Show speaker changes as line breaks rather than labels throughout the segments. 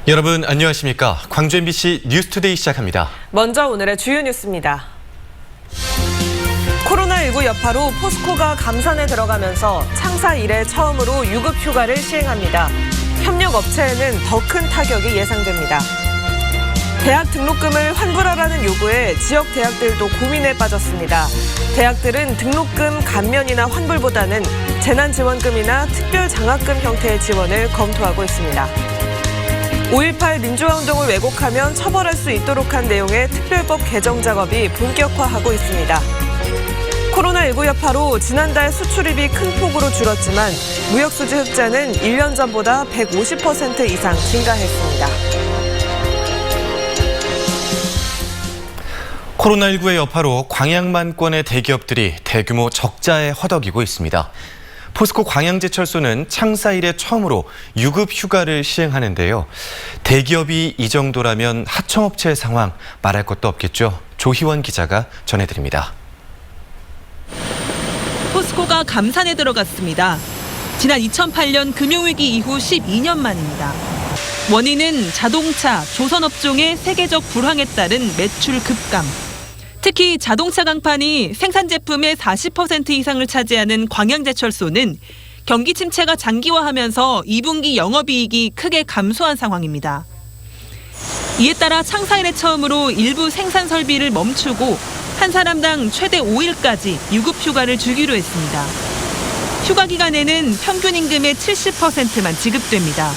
여러분 안녕하십니까? 광주 MBC 뉴스투데이 시작합니다.
먼저 오늘의 주요 뉴스입니다. 코로나19 여파로 포스코가 감산에 들어가면서 창사 이래 처음으로 유급 휴가를 시행합니다. 협력 업체에는 더 큰 타격이 예상됩니다. 대학 등록금을 환불하라는 요구에 지역 대학들도 고민에 빠졌습니다. 대학들은 등록금 감면이나 환불보다는 재난지원금이나 특별장학금 형태의 지원을 검토하고 있습니다. 5.18 민주화운동을 왜곡하면 처벌할 수 있도록 한 내용의 특별법 개정 작업이 본격화하고 있습니다. 코로나19 여파로 지난달 수출입이 큰 폭으로 줄었지만 무역수지 흑자는 1년 전보다 150% 이상 증가했습니다.
코로나19의 여파로 광양만권의 대기업들이 대규모 적자에 허덕이고 있습니다. 포스코 광양제철소는 창사 이래 처음으로 유급 휴가를 시행하는데요. 대기업이 이 정도라면 하청업체의 상황 말할 것도 없겠죠. 조희원 기자가 전해드립니다.
포스코가 감산에 들어갔습니다. 지난 2008년 금융위기 이후 12년 만입니다. 원인은 자동차, 조선업종의 세계적 불황에 따른 매출 급감. 특히 자동차 강판이 생산 제품의 40% 이상을 차지하는 광양제철소는 경기 침체가 장기화하면서 2분기 영업이익이 크게 감소한 상황입니다. 이에 따라 창사 이래 처음으로 일부 생산 설비를 멈추고 한 사람당 최대 5일까지 유급 휴가를 주기로 했습니다. 휴가 기간에는 평균 임금의 70%만 지급됩니다.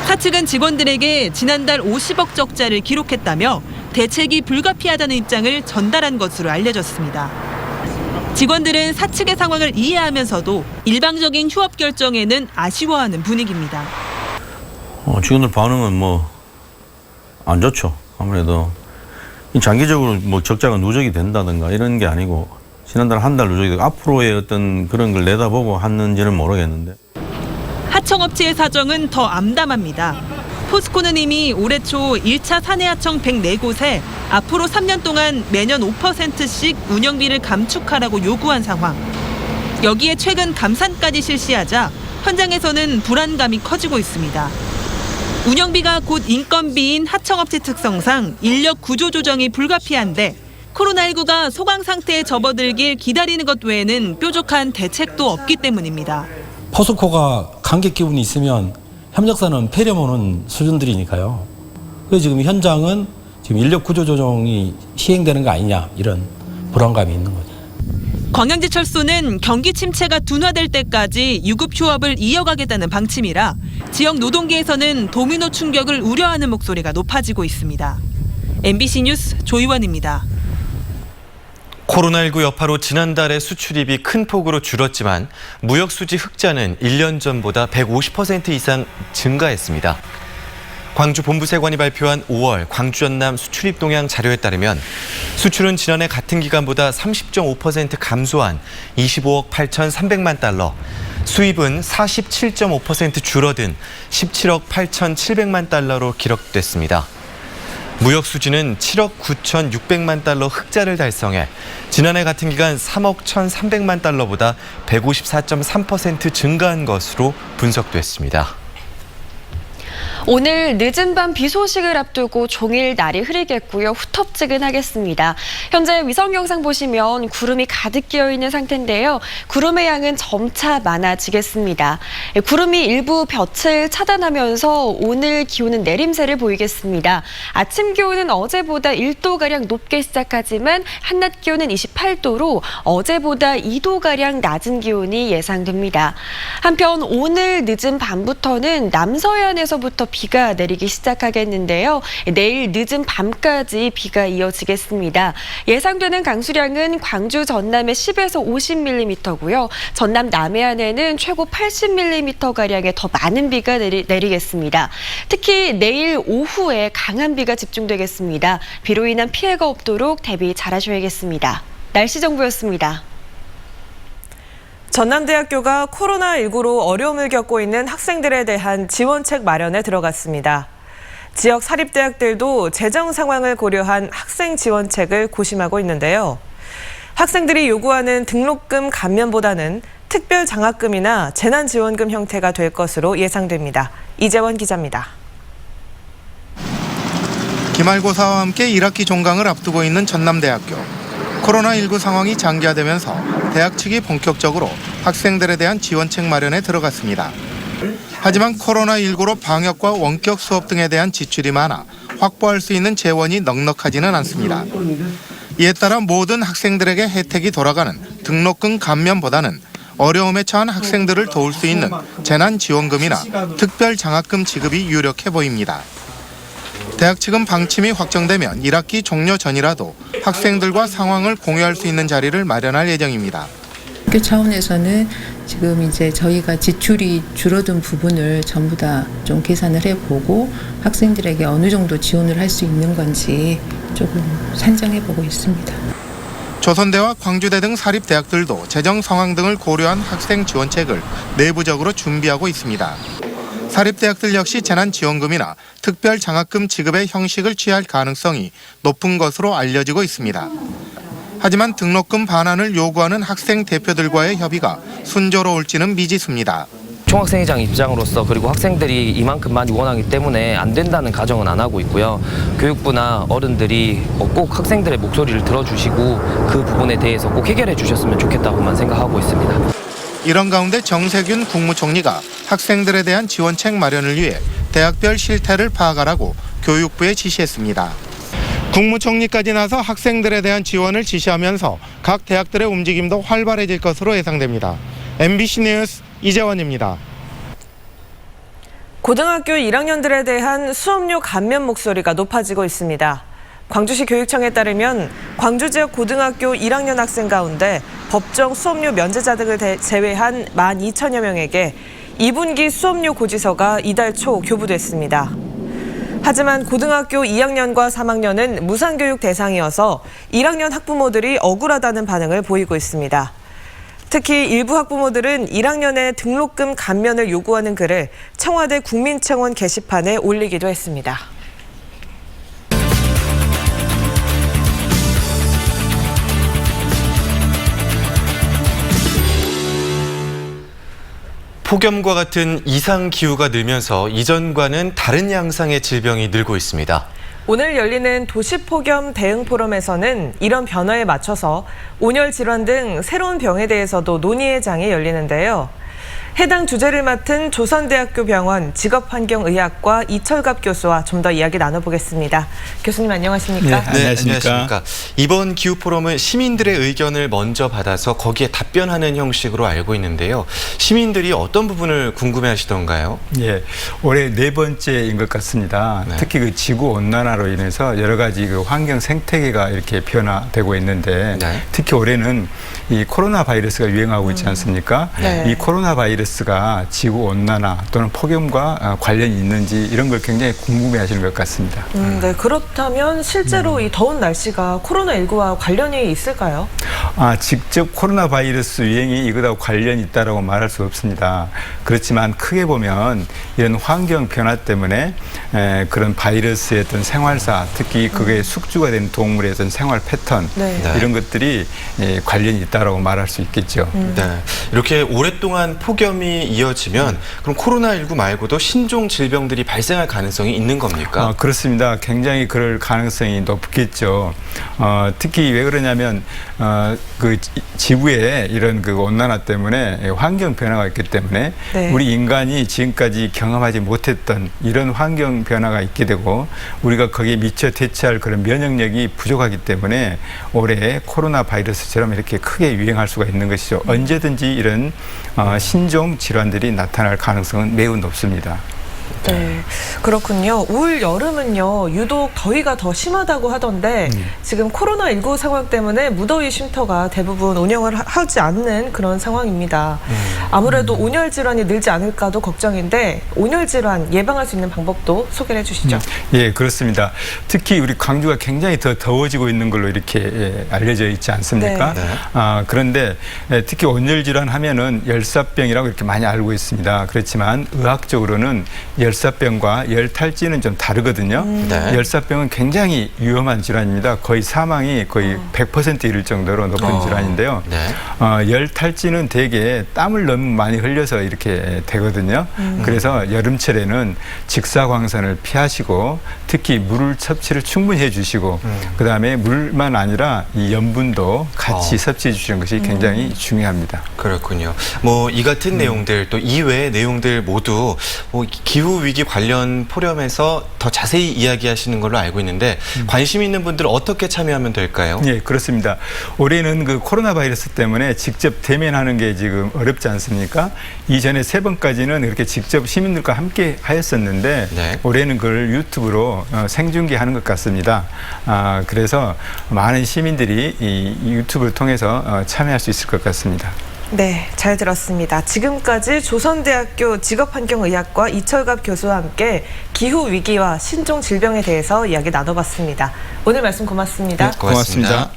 사측은 직원들에게 지난달 50억 적자를 기록했다며 대책이 불가피하다는 입장을 전달한 것으로 알려졌습니다. 직원들은 사측의 상황을 이해하면서도 일방적인 휴업 결정에는 아쉬워하는 분위기입니다.
직원들 반응은 안 좋죠. 아무래도 장기적으로 적자가 누적이 된다든가 이런 게 아니고 지난달 한 달 누적이 되고 앞으로의 어떤 그런 걸 내다보고 하는지는 모르겠는데.
하청업체의 사정은 더 암담합니다. 포스코는 이미 올해 초 1차 사내하청 104곳에 앞으로 3년 동안 매년 5%씩 운영비를 감축하라고 요구한 상황. 여기에 최근 감산까지 실시하자 현장에서는 불안감이 커지고 있습니다. 운영비가 곧 인건비인 하청업체 특성상 인력 구조 조정이 불가피한데 코로나19가 소강 상태에 접어들길 기다리는 것 외에는 뾰족한 대책도 없기 때문입니다.
포스코가 감기 기운이 있으면 협력사는 폐렴오는 수준들이니까요. 그래서 지금 현장은 지금 인력 구조 조정이 시행되는 거 아니냐 이런 불안감이 있는 거죠.
광양제철소는 경기 침체가 둔화될 때까지 유급 휴업을 이어가겠다는 방침이라 지역 노동계에서는 도미노 충격을 우려하는 목소리가 높아지고 있습니다. MBC 뉴스 조희원입니다.
코로나19 여파로 지난달에 수출입이 큰 폭으로 줄었지만 무역수지 흑자는 1년 전보다 150% 이상 증가했습니다. 광주 본부세관이 발표한 5월 광주 전남 수출입 동향 자료에 따르면 수출은 지난해 같은 기간보다 30.5% 감소한 25억 8,300만 달러, 수입은 47.5% 줄어든 17억 8,700만 달러로 기록됐습니다. 무역 수지는 7억 9,600만 달러 흑자를 달성해 지난해 같은 기간 3억 1,300만 달러보다 154.3% 증가한 것으로 분석됐습니다.
오늘 늦은 밤 비 소식을 앞두고 종일 날이 흐리겠고요. 후텁지근하겠습니다. 현재 위성 영상 보시면 구름이 가득 끼어 있는 상태인데요. 구름의 양은 점차 많아지겠습니다. 구름이 일부 볕을 차단하면서 오늘 기온은 내림세를 보이겠습니다. 아침 기온은 어제보다 1도가량 높게 시작하지만 한낮 기온은 28도로 어제보다 2도가량 낮은 기온이 예상됩니다. 한편 오늘 늦은 밤부터는 남서해안에서부터 비가 내리기 시작하겠는데요. 내일 늦은 밤까지 비가 이어지겠습니다. 예상되는 강수량은 광주 전남에 10에서 50mm고요. 전남 남해안에는 최고 80mm가량의 더 많은 비가 내리겠습니다. 특히 내일 오후에 강한 비가 집중되겠습니다. 비로 인한 피해가 없도록 대비 잘하셔야겠습니다. 날씨 정보였습니다.
전남대학교가 코로나19로 어려움을 겪고 있는 학생들에 대한 지원책 마련에 들어갔습니다. 지역 사립대학들도 재정 상황을 고려한 학생 지원책을 고심하고 있는데요. 학생들이 요구하는 등록금 감면보다는 특별장학금이나 재난지원금 형태가 될 것으로 예상됩니다. 이재원 기자입니다.
기말고사와 함께 1학기 종강을 앞두고 있는 전남대학교. 코로나19 상황이 장기화되면서 대학 측이 본격적으로 학생들에 대한 지원책 마련에 들어갔습니다. 하지만 코로나19로 방역과 원격 수업 등에 대한 지출이 많아 확보할 수 있는 재원이 넉넉하지는 않습니다. 이에 따라 모든 학생들에게 혜택이 돌아가는 등록금 감면보다는 어려움에 처한 학생들을 도울 수 있는 재난지원금이나 특별장학금 지급이 유력해 보입니다. 대학 측은 방침이 확정되면 1학기 종료 전이라도 학생들과 상황을 공유할 수 있는 자리를 마련할 예정입니다.
학교 차원에서는 지금 이제 저희가 지출이 줄어든 부분을 전부 다 좀 계산을 해보고 학생들에게 어느 정도 지원을 할 수 있는 건지 조금 산정해보고 있습니다.
조선대와 광주대 등 사립대학들도 재정 상황 등을 고려한 학생 지원책을 내부적으로 준비하고 있습니다. 사립대학들 역시 재난지원금이나 특별장학금 지급의 형식을 취할 가능성이 높은 것으로 알려지고 있습니다. 하지만 등록금 반환을 요구하는 학생 대표들과의 협의가 순조로울지는 미지수입니다.
총학생회장 입장으로서 그리고 학생들이 이만큼 많이 원하기 때문에 안 된다는 가정은 안 하고 있고요. 교육부나 어른들이 꼭 학생들의 목소리를 들어주시고 그 부분에 대해서 꼭 해결해 주셨으면 좋겠다고만 생각하고 있습니다.
이런 가운데 정세균 국무총리가 학생들에 대한 지원책 마련을 위해 대학별 실태를 파악하라고 교육부에 지시했습니다. 국무총리까지 나서 학생들에 대한 지원을 지시하면서 각 대학들의 움직임도 활발해질 것으로 예상됩니다. MBC 뉴스 이재원입니다.
고등학교 1학년들에 대한 수업료 감면 목소리가 높아지고 있습니다. 광주시 교육청에 따르면 광주 지역 고등학교 1학년 학생 가운데 법정 수업료 면제자 등을 제외한 12,000여 명에게 2분기 수업료 고지서가 이달 초 교부됐습니다. 하지만 고등학교 2학년과 3학년은 무상교육 대상이어서 1학년 학부모들이 억울하다는 반응을 보이고 있습니다. 특히 일부 학부모들은 1학년의 등록금 감면을 요구하는 글을 청와대 국민청원 게시판에 올리기도 했습니다.
폭염과 같은 이상기후가 늘면서 이전과는 다른 양상의 질병이 늘고 있습니다.
오늘 열리는 도시폭염 대응 포럼에서는 이런 변화에 맞춰서 온열 질환 등 새로운 병에 대해서도 논의의 장이 열리는데요. 해당 주제를 맡은 조선대학교 병원 직업환경의학과 이철갑 교수와 좀 더 이야기 나눠보겠습니다. 교수님 안녕하십니까?
네, 안녕하십니까. 이번 기후 포럼은 시민들의 의견을 먼저 받아서 거기에 답변하는 형식으로 알고 있는데요. 시민들이 어떤 부분을 궁금해하시던가요?
예, 올해 4번째인 것 같습니다.
네.
특히 그 지구 온난화로 인해서 여러 가지 그 환경 생태계가 이렇게 변화되고 있는데
네.
특히 올해는 이 코로나 바이러스가 유행하고 있지 않습니까?
네.
이 코로나 바이러스가 지구 온난화 또는 폭염과 관련이 있는지 이런 걸 굉장히 궁금해하시는 것 같습니다.
네, 그렇다면 실제로 이 더운 날씨가 코로나19와 관련이 있을까요?
직접 코로나 바이러스 유행이 이것하고 관련이 있다라고 말할 수 없습니다. 그렇지만 크게 보면 이런 환경 변화 때문에 그런 바이러스의 어떤 생활사, 특히 그게 숙주가 된 동물의 어떤 생활 패턴
네.
이런 것들이 관련이 있다라고 말할 수 있겠죠.
네, 이렇게 오랫동안 폭염이 이어지면 그럼 코로나19 말고도 신종 질병들이 발생할 가능성이 있는 겁니까?
그렇습니다. 굉장히 그럴 가능성이 높겠죠. 특히 왜 그러냐면 그 지구에 이런 그 온난화 때문에 환경 변화가 있기 때문에
네.
우리 인간이 지금까지 경험하지 못했던 이런 환경 변화가 있게 되고 우리가 거기에 미처 대처할 그런 면역력이 부족하기 때문에 올해 코로나 바이러스처럼 이렇게 크게 유행할 수가 있는 것이죠. 언제든지 이런 신종 질환들이 나타날 가능성은 매우 높습니다.
네, 그렇군요. 올 여름은요, 유독 더위가 더 심하다고 하던데 지금 코로나19 상황 때문에 무더위 쉼터가 대부분 운영을 하지 않는 그런 상황입니다. 아무래도 온열 질환이 늘지 않을까도 걱정인데 온열 질환 예방할 수 있는 방법도 소개를 해주시죠.
예, 그렇습니다. 특히 우리 광주가 굉장히 더 더워지고 있는 걸로 이렇게 알려져 있지 않습니까?
네.
그런데 특히 온열 질환 하면은 열사병이라고 이렇게 많이 알고 있습니다. 그렇지만 의학적으로는 열사병과 열탈진은 좀 다르거든요.
네.
열사병은 굉장히 위험한 질환입니다. 거의 사망이 거의 100% 이를 정도로 높은 질환인데요.
네.
열탈진은 대개 땀을 너무 많이 흘려서 이렇게 되거든요. 그래서 여름철에는 직사광선을 피하시고 특히 물 섭취를 충분히 해주시고 그다음에 물만 아니라 이 염분도 같이 섭취해 주시는 것이 굉장히 중요합니다.
그렇군요. 뭐 이 같은 내용들 또 이외의 내용들 모두 뭐 기후 위기 관련 포럼에서 더 자세히 이야기하시는 걸로 알고 있는데 관심 있는 분들 어떻게 참여하면 될까요?
예, 그렇습니다. 올해는 그 코로나 바이러스 때문에 직접 대면하는 게 지금 어렵지 않습니까? 이전에 3번까지는 이렇게 직접 시민들과 함께 하였었는데
네.
올해는 그걸 유튜브로 생중계하는 것 같습니다. 그래서 많은 시민들이 이 유튜브를 통해서 참여할 수 있을 것 같습니다.
네, 잘 들었습니다. 지금까지 조선대학교 직업환경의학과 이철갑 교수와 함께 기후 위기와 신종 질병에 대해서 이야기 나눠봤습니다. 오늘 말씀 고맙습니다.
네, 고맙습니다.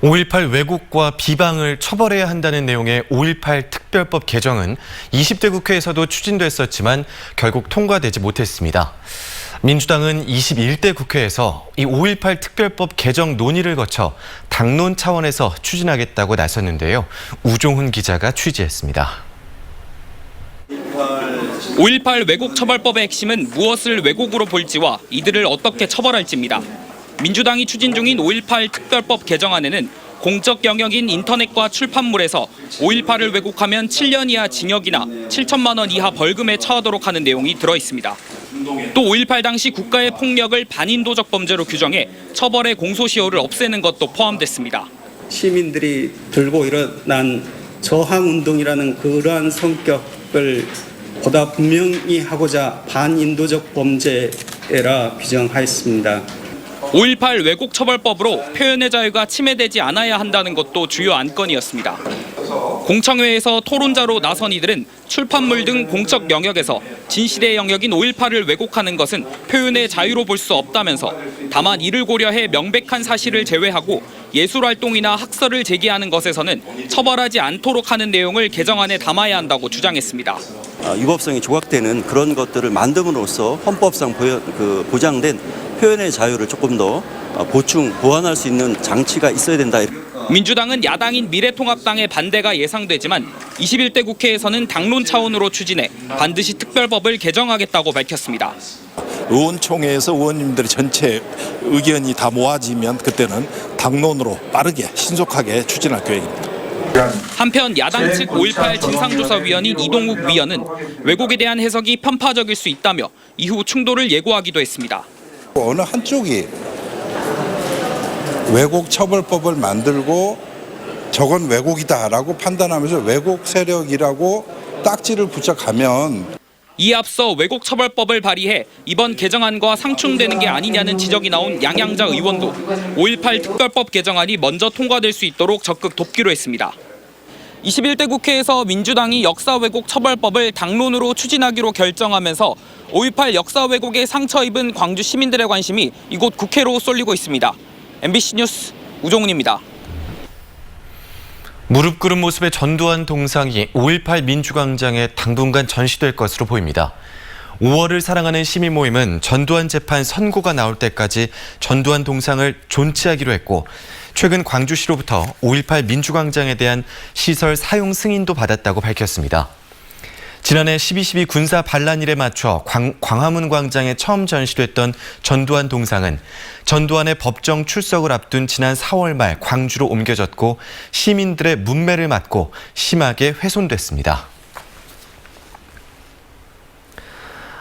5.18 왜곡과 비방을 처벌해야 한다는 내용의 5.18 특별법 개정은 20대 국회에서도 추진됐었지만 결국 통과되지 못했습니다. 민주당은 21대 국회에서 이 5.18 특별법 개정 논의를 거쳐 당론 차원에서 추진하겠다고 나섰는데요. 우종훈 기자가 취재했습니다.
5.18 왜곡 처벌법의 핵심은 무엇을 왜곡으로 볼지와 이들을 어떻게 처벌할지입니다. 민주당이 추진 중인 5.18 특별법 개정안에는 공적 영역인 인터넷과 출판물에서 5.18을 왜곡하면 7년 이하 징역이나 7천만 원 이하 벌금에 처하도록 하는 내용이 들어 있습니다. 또 5.18 당시 국가의 폭력을 반인도적 범죄로 규정해 처벌의 공소시효를 없애는 것도 포함됐습니다.
시민들이 들고 일어난 저항운동이라는 그러한 성격을 보다 분명히 하고자 반인도적 범죄라 규정하였습니다.
5.18 왜곡 처벌법으로 표현의 자유가 침해되지 않아야 한다는 것도 주요 안건이었습니다. 공청회에서 토론자로 나선 이들은 출판물 등 공적 영역에서 진실의 영역인 5.18을 왜곡하는 것은 표현의 자유로 볼 수 없다면서 다만 이를 고려해 명백한 사실을 제외하고 예술활동이나 학설을 제기하는 것에서는 처벌하지 않도록 하는 내용을 개정안에 담아야 한다고 주장했습니다.
위법성이 조각되는 그런 것들을 만듦으로써 헌법상 보장된 표현의 자유를 조금 더 보완할 수 있는 장치가 있어야 된다.
민주당은 야당인 미래통합당의 반대가 예상되지만 21대 국회에서는 당론 차원으로 추진해 반드시 특별법을 개정하겠다고 밝혔습니다.
의원총회에서 의원님들의 전체 의견이 다 모아지면 그때는 당론으로 빠르게 신속하게 추진할 계획입니다.
한편 야당 측 5.18 진상조사위원인 이동욱 위원은 왜곡에 대한 해석이 편파적일 수 있다며 이후 충돌을 예고하기도 했습니다.
어느 한쪽이 왜곡 처벌법을 만들고 저건 왜곡이다라고 판단하면서 왜곡 세력이라고 딱지를 부착하면
이에 앞서 왜곡 처벌법을 발의해 이번 개정안과 상충되는 게 아니냐는 지적이 나온 양양자 의원도 5.18 특별법 개정안이 먼저 통과될 수 있도록 적극 돕기로 했습니다. 21대 국회에서 민주당이 역사 왜곡 처벌법을 당론으로 추진하기로 결정하면서 5.18 역사 왜곡에 상처 입은 광주 시민들의 관심이 이곳 국회로 쏠리고 있습니다. MBC 뉴스 우종훈입니다.
무릎 꿇은 모습의 전두환 동상이 5.18 민주광장에 당분간 전시될 것으로 보입니다. 5월을 사랑하는 시민 모임은 전두환 재판 선고가 나올 때까지 전두환 동상을 존치하기로 했고 최근 광주시로부터 5.18 민주광장에 대한 시설 사용 승인도 받았다고 밝혔습니다. 지난해 12.12 군사 반란일에 맞춰 광화문 광장에 처음 전시됐던 전두환 동상은 전두환의 법정 출석을 앞둔 지난 4월 말 광주로 옮겨졌고 시민들의 문매를 맞고 심하게 훼손됐습니다.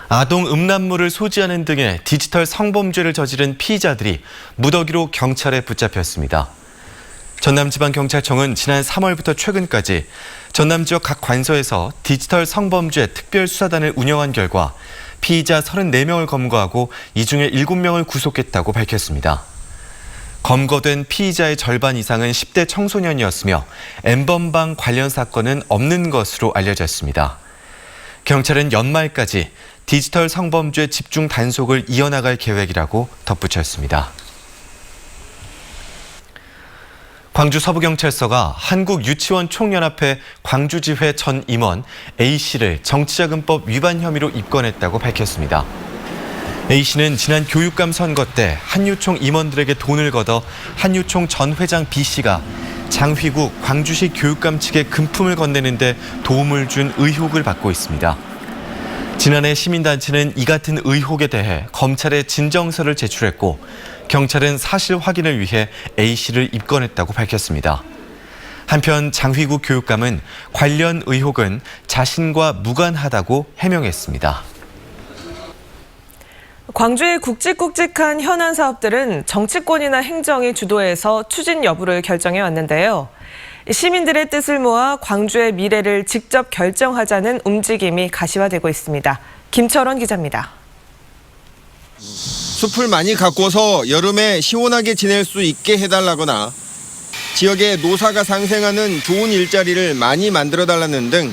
아동 음란물을 소지하는 등의 디지털 성범죄를 저지른 피의자들이 무더기로 경찰에 붙잡혔습니다. 전남지방경찰청은 지난 3월부터 최근까지 전남 지역 각 관서에서 디지털 성범죄 특별수사단을 운영한 결과 피의자 34명을 검거하고 이 중에 7명을 구속했다고 밝혔습니다. 검거된 피의자의 절반 이상은 10대 청소년이었으며 N번방 관련 사건은 없는 것으로 알려졌습니다. 경찰은 연말까지 디지털 성범죄 집중 단속을 이어나갈 계획이라고 덧붙였습니다. 광주 서부경찰서가 한국유치원총연합회 광주지회 전 임원 A씨를 정치자금법 위반 혐의로 입건했다고 밝혔습니다. A씨는 지난 교육감 선거 때 한유총 임원들에게 돈을 걷어 한유총 전 회장 B씨가 장휘국 광주시 교육감 측에 금품을 건네는 데 도움을 준 의혹을 받고 있습니다. 지난해 시민단체는 이 같은 의혹에 대해 검찰에 진정서를 제출했고 경찰은 사실 확인을 위해 A씨를 입건했다고 밝혔습니다. 한편 장휘국 교육감은 관련 의혹은 자신과 무관하다고 해명했습니다.
광주의 굵직굵직한 현안 사업들은 정치권이나 행정이 주도해서 추진 여부를 결정해 왔는데요. 시민들의 뜻을 모아 광주의 미래를 직접 결정하자는 움직임이 가시화되고 있습니다. 김철원 기자입니다.
숲을 많이 가꿔서 여름에 시원하게 지낼 수 있게 해달라거나 지역에 노사가 상생하는 좋은 일자리를 많이 만들어달라는 등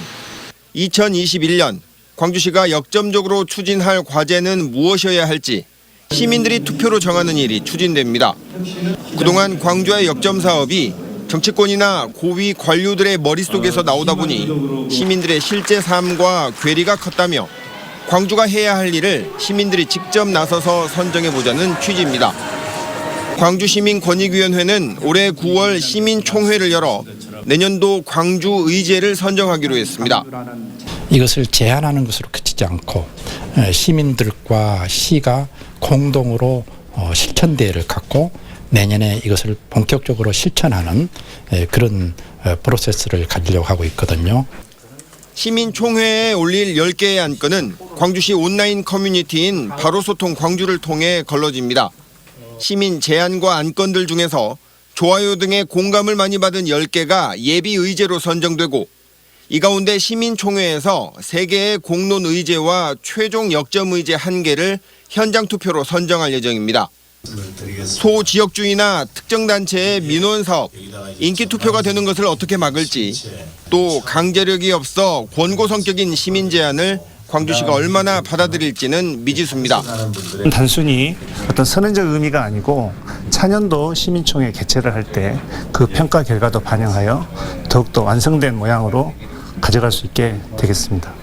2021년 광주시가 역점적으로 추진할 과제는 무엇이어야 할지 시민들이 투표로 정하는 일이 추진됩니다. 그동안 광주의 역점 사업이 정치권이나 고위 관료들의 머릿속에서 나오다 보니 시민들의 실제 삶과 괴리가 컸다며 광주가 해야 할 일을 시민들이 직접 나서서 선정해보자는 취지입니다. 광주시민권익위원회는 올해 9월 시민총회를 열어 내년도 광주의제를 선정하기로 했습니다.
이것을 제안하는 것으로 그치지 않고 시민들과 시가 공동으로 실천대회를 갖고 내년에 이것을 본격적으로 실천하는 그런 프로세스를 가지려고 하고 있거든요.
시민총회에 올릴 10개의 안건은 광주시 온라인 커뮤니티인 바로소통 광주를 통해 걸러집니다. 시민 제안과 안건들 중에서 좋아요 등의 공감을 많이 받은 10개가 예비 의제로 선정되고 이 가운데 시민총회에서 3개의 공론 의제와 최종 역점 의제 1개를 현장 투표로 선정할 예정입니다. 소지역주의나 특정 단체의 민원 사업, 인기 투표가 되는 것을 어떻게 막을지, 또 강제력이 없어 권고 성격인 시민 제안을 광주시가 얼마나 받아들일지는 미지수입니다.
단순히 어떤 선언적 의미가 아니고 차년도 시민총회 개최를 할 때 그 평가 결과도 반영하여 더욱더 완성된 모양으로 가져갈 수 있게 되겠습니다.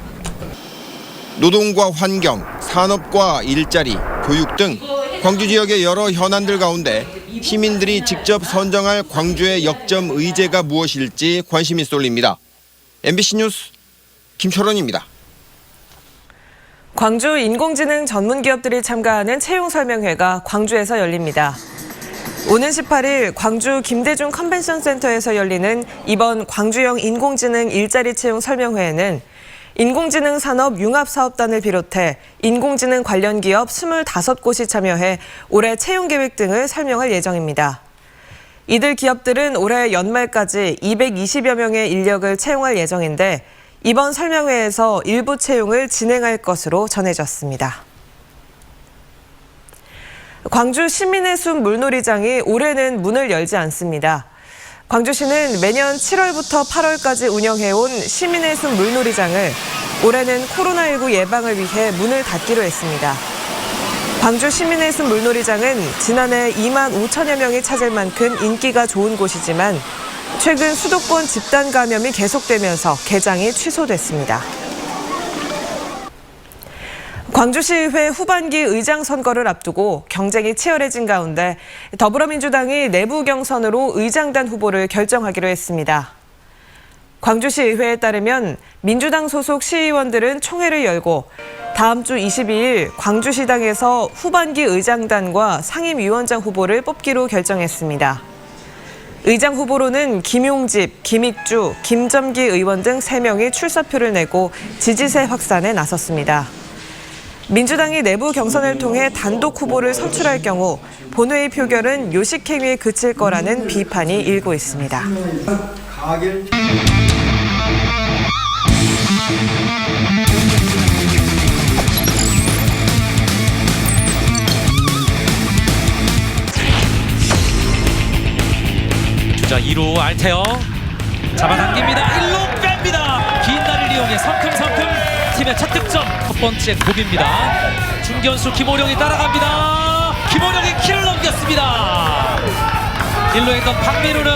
노동과 환경, 산업과 일자리, 교육 등 광주 지역의 여러 현안들 가운데 시민들이 직접 선정할 광주의 역점 의제가 무엇일지 관심이 쏠립니다. MBC 뉴스 김철원입니다.
광주 인공지능 전문 기업들이 참가하는 채용 설명회가 광주에서 열립니다. 오는 18일 광주 김대중 컨벤션 센터에서 열리는 이번 광주형 인공지능 일자리 채용 설명회에는 인공지능 산업 융합사업단을 비롯해 인공지능 관련 기업 25곳이 참여해 올해 채용 계획 등을 설명할 예정입니다. 이들 기업들은 올해 연말까지 220여 명의 인력을 채용할 예정인데 이번 설명회에서 일부 채용을 진행할 것으로 전해졌습니다. 광주 시민의 숲 물놀이장이 올해는 문을 열지 않습니다. 광주시는 매년 7월부터 8월까지 운영해온 시민의 숲 물놀이장을 올해는 코로나19 예방을 위해 문을 닫기로 했습니다. 광주 시민의 숲 물놀이장은 지난해 2만 5천여 명이 찾을 만큼 인기가 좋은 곳이지만 최근 수도권 집단 감염이 계속되면서 개장이 취소됐습니다. 광주시의회 후반기 의장 선거를 앞두고 경쟁이 치열해진 가운데 더불어민주당이 내부 경선으로 의장단 후보를 결정하기로 했습니다. 광주시의회에 따르면 민주당 소속 시의원들은 총회를 열고 다음 주 22일 광주시당에서 후반기 의장단과 상임위원장 후보를 뽑기로 결정했습니다. 의장 후보로는 김용집, 김익주, 김점기 의원 등 3명이 출사표를 내고 지지세 확산에 나섰습니다. 민주당이 내부 경선을 통해 단독 후보를 선출할 경우 본회의 표결은 요식행위에 그칠 거라는 비판이 일고 있습니다.
주자 2루 알테어 잡아당깁니다. 1루 뺍니다. 긴 다리를 이용해 성큼성큼 팀의 첫 득점, 첫 번째 곡입니다. 중견수 김호령이 따라갑니다. 김호령이 키를 넘겼습니다. 1루에 있던 박민우는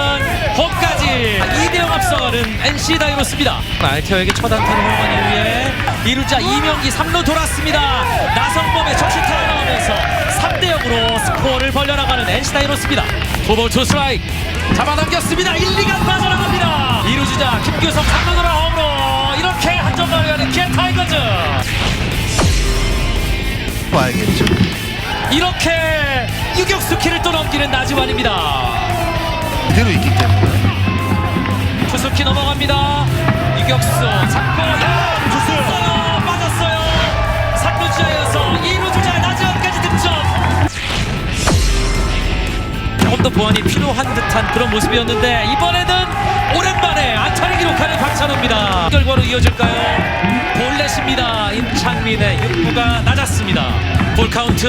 홈까지 2대0 앞서가는 NC 다이노스입니다. 알테어에게 첫 안타를 허용한 이후에 2루자 이명기 3루 돌았습니다. 나성범의 적시타가 나오면서 3대0으로 스코어를 벌려나가는 NC 다이노스입니다. 투볼 투 스트라이크 잡아당겼습니다. 1, 2간 빠져나갑니다. 2루 주자 김규성 3루 돌아 홈으로 이렇게 한 점 발휘하는 기아 타이거즈.
봐야겠죠.
이렇게 유격수 키를 또 넘기는 나지완입니다.
그대로 있기 때문에
투수키 넘어갑니다. 유격수 잡고 줬어요. 빠졌어요. 3루 주자여서 2루 주자 나지완까지 득점. 조금 더 보완이 필요한 듯한 그런 모습이었는데 이번에는 오랜만에 안타를 기록하는 박찬호입니다. 결과로 이어질까요? 볼넷입니다. 임창민의 육구가 낮았습니다. 볼 카운트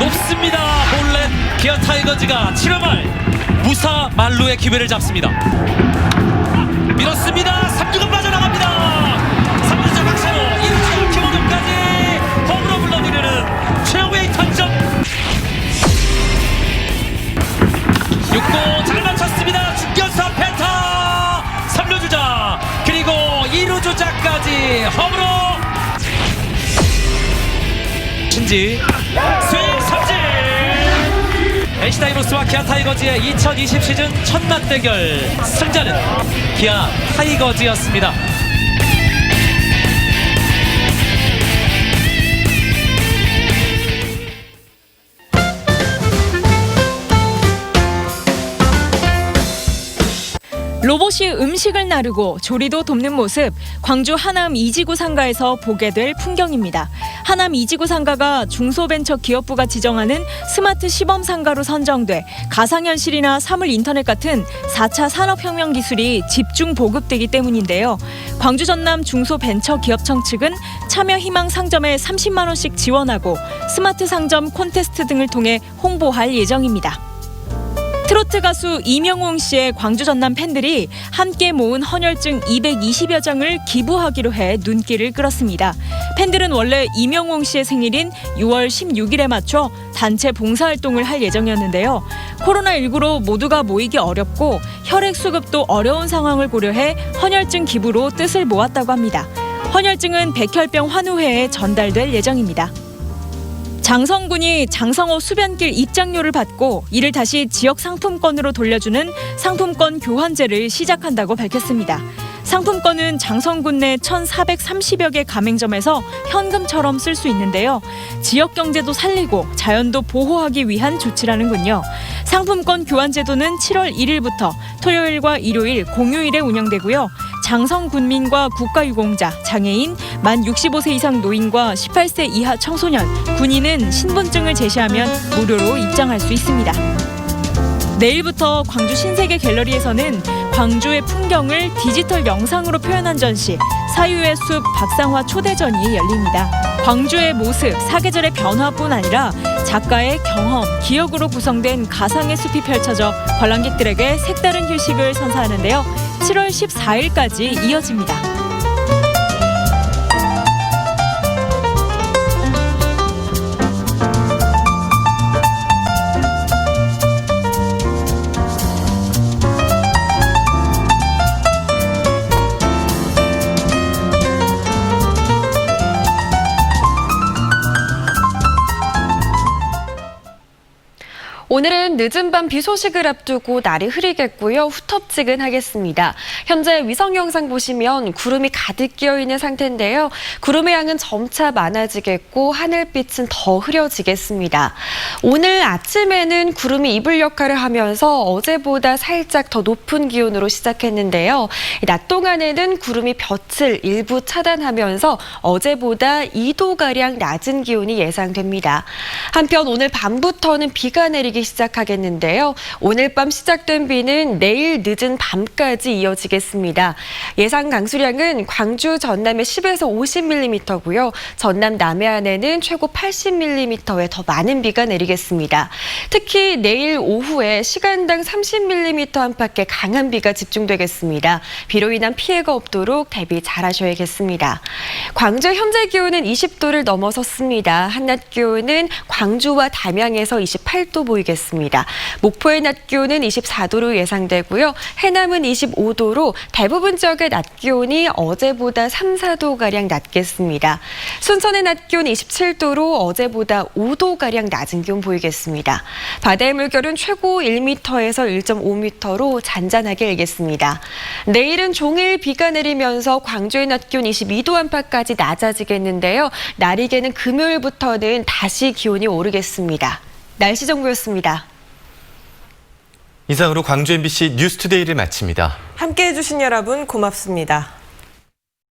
높습니다. 볼넷. 기아 타이거즈가 7회 말 무사 만루의 기회를 잡습니다. 밀었습니다. 3루가 빠져나갑니다. 3루자 박찬호, 2루자 김호경까지 홈으로 불러들이는 최후의 타점. 6구 잘 맞췄습니다. 중견수 펜타 3루 주자 그리고 2루 주자까지 홈으로 신지 스윙 삼진. NC 다이노스와 기아 타이거즈의 2020 시즌 첫 맞대결 승자는 기아 타이거즈였습니다.
로봇이 음식을 나르고 조리도 돕는 모습, 광주 하남 이지구 상가에서 보게 될 풍경입니다. 하남 이지구 상가가 중소벤처기업부가 지정하는 스마트 시범 상가로 선정돼 가상현실이나 사물 인터넷 같은 4차 산업혁명 기술이 집중 보급되기 때문인데요. 광주 전남 중소벤처기업청 측은 참여 희망 상점에 30만 원씩 지원하고 스마트 상점 콘테스트 등을 통해 홍보할 예정입니다. 트로트 가수 이명웅 씨의 광주 전남 팬들이 함께 모은 헌혈증 220여 장을 기부하기로 해 눈길을 끌었습니다. 팬들은 원래 이명웅 씨의 생일인 6월 16일에 맞춰 단체 봉사활동을 할 예정이었는데요. 코로나19로 모두가 모이기 어렵고 혈액 수급도 어려운 상황을 고려해 헌혈증 기부로 뜻을 모았다고 합니다. 헌혈증은 백혈병 환우회에 전달될 예정입니다. 장성군이 장성호 수변길 입장료를 받고 이를 다시 지역 상품권으로 돌려주는 상품권 교환제를 시작한다고 밝혔습니다. 상품권은 장성군 내 1,430여 개 가맹점에서 현금처럼 쓸 수 있는데요. 지역 경제도 살리고 자연도 보호하기 위한 조치라는군요. 상품권 교환제도는 7월 1일부터 토요일과 일요일 공휴일에 운영되고요. 장성군민과 국가유공자, 장애인, 만 65세 이상 노인과 18세 이하 청소년, 군인은 신분증을 제시하면 무료로 입장할 수 있습니다. 내일부터 광주 신세계 갤러리에서는 광주의 풍경을 디지털 영상으로 표현한 전시 사유의 숲 박상화 초대전이 열립니다. 광주의 모습, 사계절의 변화뿐 아니라 작가의 경험, 기억으로 구성된 가상의 숲이 펼쳐져 관람객들에게 색다른 휴식을 선사하는데요. 7월 14일까지 이어집니다.
오늘은 늦은 밤 비 소식을 앞두고 날이 흐리겠고요. 후텁지근하겠습니다. 현재 위성 영상 보시면 구름이 가득 끼어 있는 상태인데요. 구름의 양은 점차 많아지겠고 하늘빛은 더 흐려지겠습니다. 오늘 아침에는 구름이 이불 역할을 하면서 어제보다 살짝 더 높은 기온으로 시작했는데요. 낮 동안에는 구름이 볕을 일부 차단하면서 어제보다 2도가량 낮은 기온이 예상됩니다. 한편 오늘 밤부터는 비가 내리기 시작하겠는데요. 오늘 밤 시작된 비는 내일 늦은 밤까지 이어지겠습니다. 예상 강수량은 광주 전남에 10에서 50mm고요. 전남 남해안에는 최고 80mm의 더 많은 비가 내리겠습니다. 특히 내일 오후에 시간당 30mm 안팎의 강한 비가 집중되겠습니다. 비로 인한 피해가 없도록 대비 잘하셔야겠습니다. 광주 현재 기온은 20도를 넘어섰습니다. 한낮 기온은 광주와 담양에서 28도 보이겠습니다. 목포의 낮 기온은 24도로 예상되고요. 해남은 25도로 대부분 지역의 낮 기온이 어제보다 3, 4도가량 낮겠습니다. 순천의 낮 기온 27도로 어제보다 5도가량 낮은 기온 보이겠습니다. 바다의 물결은 최고 1m에서 1.5m로 잔잔하게 일겠습니다. 내일은 종일 비가 내리면서 광주의 낮 기온 22도 안팎까지 낮아지겠는데요. 날이개는 금요일부터는 다시 기온이 오르겠습니다. 날씨 정보였습니다.
이상으로 광주 MBC 뉴스투데이를 마칩니다.
함께해 주신 여러분 고맙습니다.